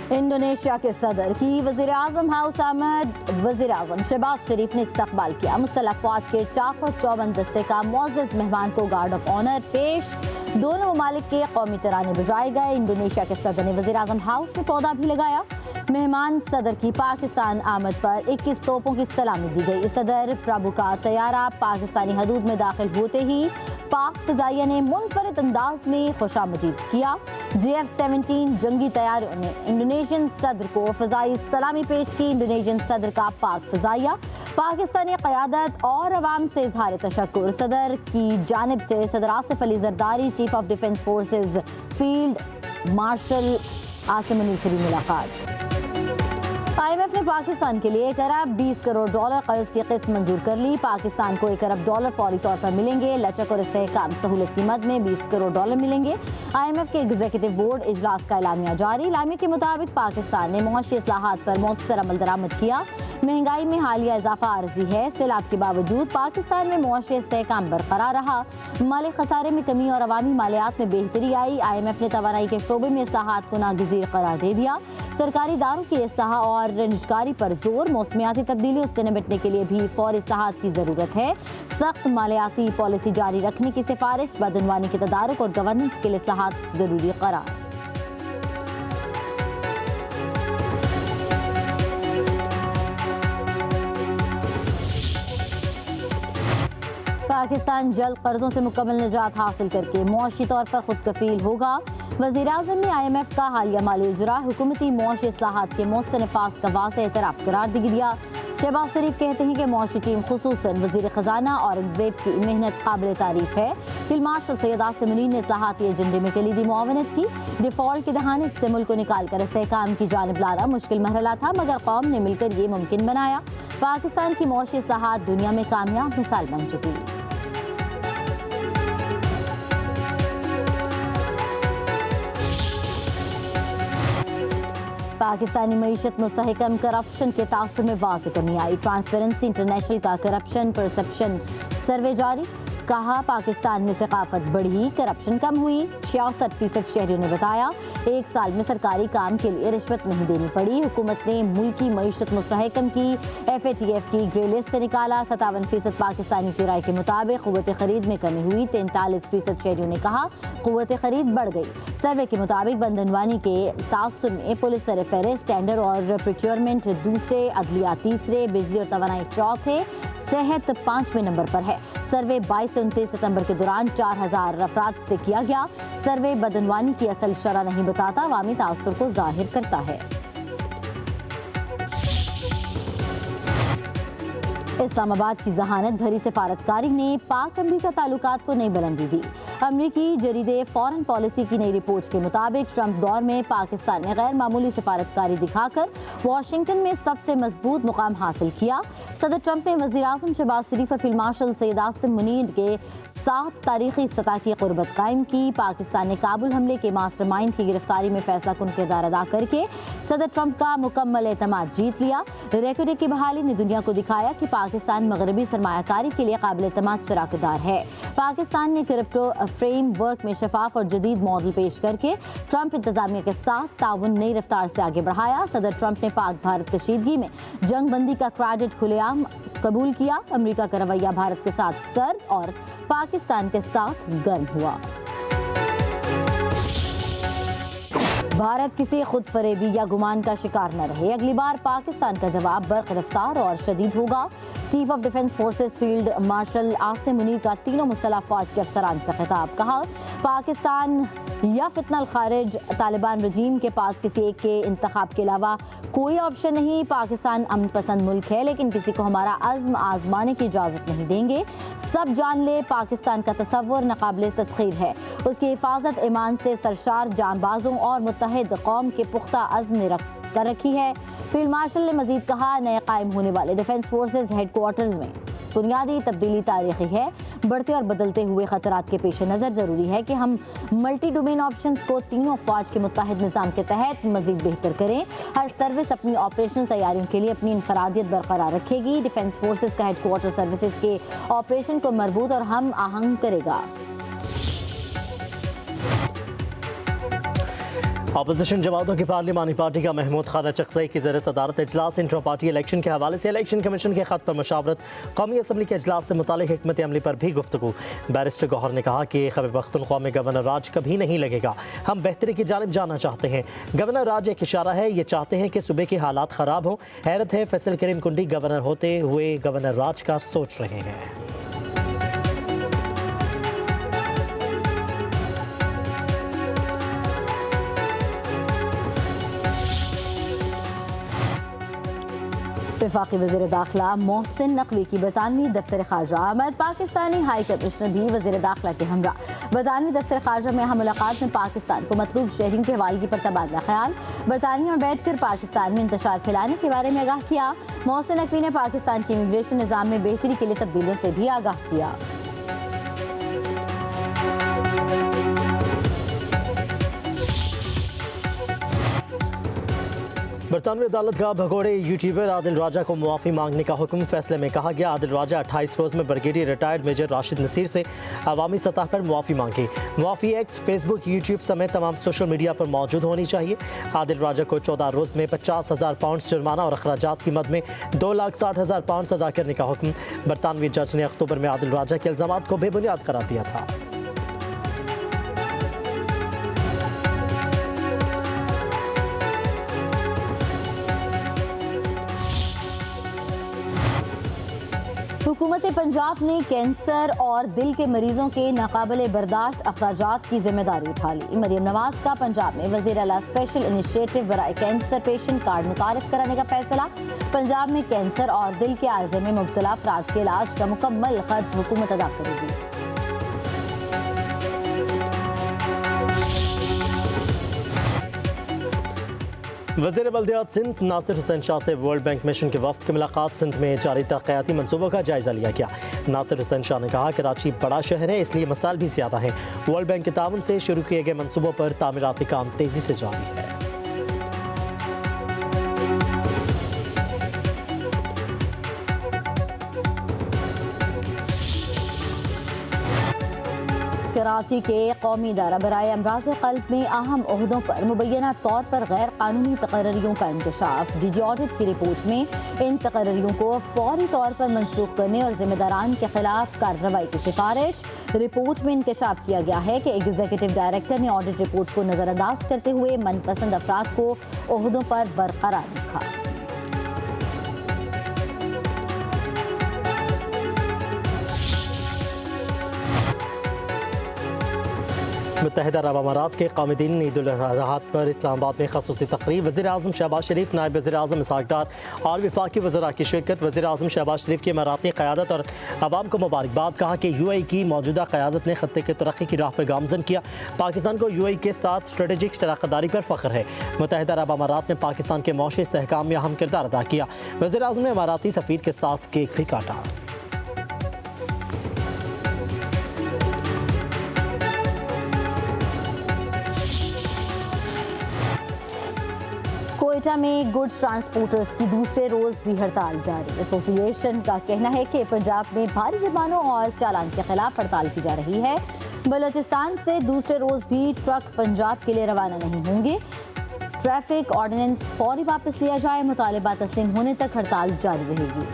Indonesia के सदर की वज़ीर आज़म हाउस आमद। वज़ीर आज़म शहबाज शरीफ ने इस्तकबाल किया। मुसल्लह फ़ौज के चाक चौबंद दस्ते का मुअज़्ज़ज़ मेहमान को गार्ड ऑफ ऑनर पेश। दोनों ममालिक के कौमी तराने बजाए गए। इंडोनेशिया के सदर ने वज़ीर आज़म हाउस में पौधा भी लगाया। मेहमान सदर की पाकिस्तान आमद पर 21 तोपों की सलामी दी गई। सदर प्रभु का तैयारा पाकिस्तानी हदूद में दाखिल होते ही पाक फ़िज़ाइया ने मुनफरिद अंदाज में खुशामदीद किया। JF-17 जंगी तैयारियों ने इंडोनेशियन सदर को फ़िज़ाई सलामी पेश की। इंडोनेशियन सदर का पाक फ़िज़ाइया पाकिस्तानी क़यादत और अवाम से इज़हार तशक्कुर। सदर की जानिब से सदर Asif Ali Zardari, chief of defence forces field marshal Asim Munir से भी मुलाकात। IMF ने पाकिस्तान के लिए $1 अरब 20 करोड़ कर्ज की किस्त मंजूर कर ली। पाकिस्तान को $1 अरब फौरी तौर पर मिलेंगे। लचक और इस्तेहकाम सहूलत की मद में $20 करोड़ मिलेंगे। IMF के एग्जीक्यूटिव बोर्ड इजलास का एलामिया जारी। एलामिया के मुताबिक पाकिस्तान ने मुआशी इस्लाहात पर मौसर अमल दरामद किया। महंगाई में हालिया इजाफा आर्जी है। सैलाब के बावजूद पाकिस्तान में मुआशी इस्तेहकाम बरकरार रहा। माली खसारे में कमी और अवामी मालियात में बेहतरी आई। IMF ने तवानाई के शोबे में इस्लाहात को नागुज़ीर करार दे दिया। सरकारी इदारों की इस्लाह और निजकारी पर जोर। मौसमियाती तब्दीलियों से निपटने के लिए भी फौरी इस्लाहात की ज़रूरत है। सख्त मालियाती पॉलिसी जारी रखने की सिफारिश। बदनवानी के तदारुक और गवर्नेंस के लिए इस्लाहात ज़रूरी करार। पाकिस्तान जल्द कर्जों से मुकम्मल निजात हासिल करके मुआशी तौर पर खुद कफील होगा। वज़ीर आज़म ने IMF का हालिया माली इजरा हुकूमती मुआशी इस्लाहात के मौसर नफाज का वाज़ेह एतराफ़ करार दे दिया। शहबाज शरीफ कहते हैं कि मुआशी टीम खुसूसन वज़ीर ख़जाना औरंगज़ेब की मेहनत काबिल तारीफ़ है। फील्ड मार्शल सैयद आसिम मुनीर ने इस्लाहाती एजेंडे में कलीदी मुआवनत की। डिफ़ॉल्ट के दहाने से मुल्क को निकाल कर इस्तेहकाम की जानिब लाना मुश्किल मरहला था, मगर कौम ने मिलकर ये मुमकिन बनाया। पाकिस्तान की मुआशी इस्लाहात दुनिया में कामयाब मिसाल बन चुकी। पाकिस्तानी मईशत मुस्तहकम करप्शन के तासुर में वाज़ेह कमी आई। ट्रांसपेरेंसी इंटरनेशनल का करप्शन परसेप्शन सर्वे जारी। कहा पाकिस्तान में सकाफत बढ़ी, करप्शन कम हुई। 66% शहरियों ने बताया 1 साल में सरकारी काम के लिए रिश्वत नहीं देनी पड़ी। हुकूमत ने मुल्की मईशत मुस्तहकम की। FATF की ग्रे लिस्ट से निकाला। 57% पाकिस्तानी की राय के मुताबिक क़ुव्वत ख़रीद में कमी हुई। 43% शहरियों ने कहा क़ुव्वत ख़रीद बढ़ गई। सर्वे के मुताबिक बंधनवानी के तासुर में पुलिस सर फहरिस्त, टेंडर और प्रोक्योरमेंट दूसरे, अदलिया तीसरे, बिजली और तवानाई चौथे, सेहत 5वें नंबर पर है। सर्वे 22 से 29 सितंबर के दौरान 4000 अफराद से किया गया। सर्वे बदनवानी की असल शरह नहीं बताता, अवामी तासुर को जाहिर करता है। इस्लामाबाद की जहानत भरी सिफारतकारी ने पाक अमरीका ताल्लुकात को नई बुलंदी दी। अमरीकी जरीदे फॉरेन पॉलिसी की नई रिपोर्ट के मुताबिक ट्रंप दौर में पाकिस्तान ने गैर मामूली सिफारतकारी दिखाकर वाशिंगटन में सबसे मजबूत मुकाम हासिल किया। सदर ट्रंप ने वज़ीर आज़म शहबाज शरीफ और फील्ड मार्शल सैयद आसिम मुनीर के साथ तारीखी सतह की क़ुर्बत कायम की। पाकिस्तान ने काबुल हमले के मास्टरमाइंड की गिरफ्तारी में फैसला कुन किरदार अदा करके सदर ट्रंप का मुकम्मल एतमाद जीत लिया। रेकॉर्ड की बहाली ने दुनिया को दिखाया कि पाकिस्तान मगरबी सरमायाकारी के लिए काबिल एतमाद शराकतदार है। पाकिस्तान ने क्रिप्टो फ्रेम वर्क में शफाफ और जदीद मॉडल पेश करके ट्रंप इंतजामिया के साथ ताउन नई रफ्तार से आगे बढ़ाया। सदर ट्रंप ने पाक भारत कशीदगी में जंग बंदी का क्रेडिट खुलेआम कबूल किया। अमरीका का रवैया भारत के साथ सर्द और पाकिस्तान के साथ गर्म हुआ। भारत किसी खुद फरेबी या गुमान का शिकार न रहे। अगली बार पाकिस्तान का जवाब बर्क रफ्तार और शदीद होगा। Chief of defence forces field marshal Asim Munir का तीनों मुसल्लह फौज के अफसरान से खिताब। कहा पाकिस्तान या फितना खारिज तालिबान रजीम के पास किसी एक के इंतखाब के अलावा कोई ऑप्शन नहीं। पाकिस्तान अमन पसंद मुल्क है, लेकिन किसी को हमारा अज़्म आजमाने की इजाज़त नहीं देंगे। सब जान ले पाकिस्तान का तसव्वुर नाकाबिल तस्खीर है। उसकी हिफाजत ईमान से सरशार जांबाजों और मुत्तहिद कौम के पुख्ता अज़्म ने कर रखी है। फील्ड मार्शल ने मजीद कहा नए कायम होने वाले डिफेंस फोर्सेज हेडक्वार्टर्स में बुनियादी तब्दीली तारीखी है। बढ़ते और बदलते हुए खतरात के पेश नज़र ज़रूरी है कि हम मल्टी डोमेन ऑप्शंस को तीनों फौज के मुत्तहिद निज़ाम के तहत मजीद बेहतर करें। हर सर्विस अपनी ऑपरेशनल तैयारियों के लिए अपनी इनफरादियत बरकरार रखेगी। डिफेंस फोर्सेज का हेडक्वार्टर सर्विसेज के ऑपरेशन को मजबूत और हम आहंग करेगा। اپوزیشن جماعتوں کی پارلیمانی پارٹی کا محمود خانہ چغزئی کی زیر صدارت اجلاس انٹرا پارٹی الیکشن کے حوالے سے الیکشن کمیشن کے خط پر مشاورت، قومی اسمبلی کے اجلاس سے متعلق حکمت عملی پر بھی گفتگو۔ بیرسٹر گوہر نے کہا کہ خیبر پختونخوا میں گورنر راج کبھی نہیں لگے گا، ہم بہتری کی جانب جانا چاہتے ہیں۔ گورنر راج ایک اشارہ ہے، یہ چاہتے ہیں کہ صوبے کے حالات خراب ہوں۔ حیرت ہے فیصل کریم کنڈی گورنر ہوتے ہوئے گورنر راج کا سوچ رہے ہیں۔ وفاقی وزیر داخلہ محسن نقوی کی برطانوی دفتر خارجہ آمد، پاکستانی ہائی کمشنر بھی وزیر داخلہ کے ہمراہ۔ برطانوی دفتر خارجہ میں اہم ملاقات میں پاکستان کو مطلوب شہریوں کے حوالگی پر تبادلہ خیال، برطانیہ میں بیٹھ کر پاکستان میں انتشار پھیلانے کے بارے میں آگاہ کیا۔ محسن نقوی نے پاکستان کے امیگریشن نظام میں بہتری کے لیے تبدیلیوں سے بھی آگاہ کیا۔ برطانوی عدالت کا بھگوڑے یوٹیوبر عادل راجہ کو معافی مانگنے کا حکم۔ فیصلے میں کہا گیا عادل راجہ 28 روز میں brigadier retired major Rashid Naseer سے عوامی سطح پر معافی مانگی۔ معافی ایکس، فیس بک، یوٹیوب سمیت تمام سوشل میڈیا پر موجود ہونی چاہیے۔ عادل راجہ کو 14 روز میں 50,000 پاؤنڈ جرمانہ اور اخراجات کی مد میں 2,60,000 پاؤنڈ ادا کرنے کا حکم۔ برطانوی جج نے اکتوبر میں عادل راجہ کے الزامات کو بے بنیاد قرار دیا تھا۔ حکومت پنجاب نے کینسر اور دل کے مریضوں کے ناقابل برداشت اخراجات کی ذمہ داری اٹھا لی۔ مریم نواز کا پنجاب میں وزیر اعلیٰ اسپیشل انیشیٹو برائے کینسر پیشنٹ کارڈ متعارف کرانے کا فیصلہ۔ پنجاب میں کینسر اور دل کے عارضے میں مبتلا افراد کے علاج کا مکمل خرچ حکومت ادا کرے گی۔ وزیر بلدیات سندھ ناصر حسین شاہ سے ورلڈ بینک مشن کے وفد کی ملاقات۔ سندھ میں جاری ترقیاتی منصوبوں کا جائزہ لیا گیا۔ ناصر حسین شاہ نے کہا کراچی بڑا شہر ہے، اس لیے مسائل بھی زیادہ ہیں۔ ورلڈ بینک کے تعاون سے شروع کیے گئے منصوبوں پر تعمیراتی کام تیزی سے جاری ہے۔ کراچی کے قومی ادارہ برائے امراض قلب میں اہم عہدوں پر مبینہ طور پر غیر قانونی تقرریوں کا انکشاف۔ ڈی جی آڈٹ کی رپورٹ میں ان تقرریوں کو فوری طور پر منسوخ کرنے اور ذمہ داران کے خلاف کارروائی کی سفارش۔ رپورٹ میں انکشاف کیا گیا ہے کہ ایگزیکٹو ڈائریکٹر نے آڈٹ رپورٹ کو نظر انداز کرتے ہوئے من پسند افراد کو عہدوں پر برقرار رکھا۔ متحدہ عرب امارات کے قامدین عید الاضحیٰ پر اسلام آباد میں خصوصی تقریب۔ وزیر اعظم شہباز شریف، نائب وزیر اعظم اسحاق ڈار اور وفاقی وزراء کی شرکت۔ وزیر اعظم شہباز شریف کی اماراتی قیادت اور عوام کو مبارکباد۔ کہا کہ یو اے ای کی موجودہ قیادت نے خطے کے ترقی کی راہ پر گامزن کیا۔ پاکستان کو یو اے ای کے ساتھ اسٹریٹجک شراکت داری پر فخر ہے۔ متحدہ عرب امارات نے پاکستان کے معاشی استحکام میں اہم کردار ادا کیا۔ وزیر اعظم نے اماراتی سفیر کے ساتھ کیک بھی کاٹا۔ کوئٹہ میں گڈز ٹرانسپورٹرز کی دوسرے روز بھی ہڑتال جاری۔ ایسوسی ایشن کا کہنا ہے کہ پنجاب میں بھاری جرمانوں اور چالان کے خلاف ہڑتال کی جا رہی ہے۔ بلوچستان سے دوسرے روز بھی ٹرک پنجاب کے لیے روانہ نہیں ہوں گے۔ ٹریفک آرڈیننس فوری واپس لیا جائے، مطالبہ تسلیم ہونے تک ہڑتال جاری رہے گی۔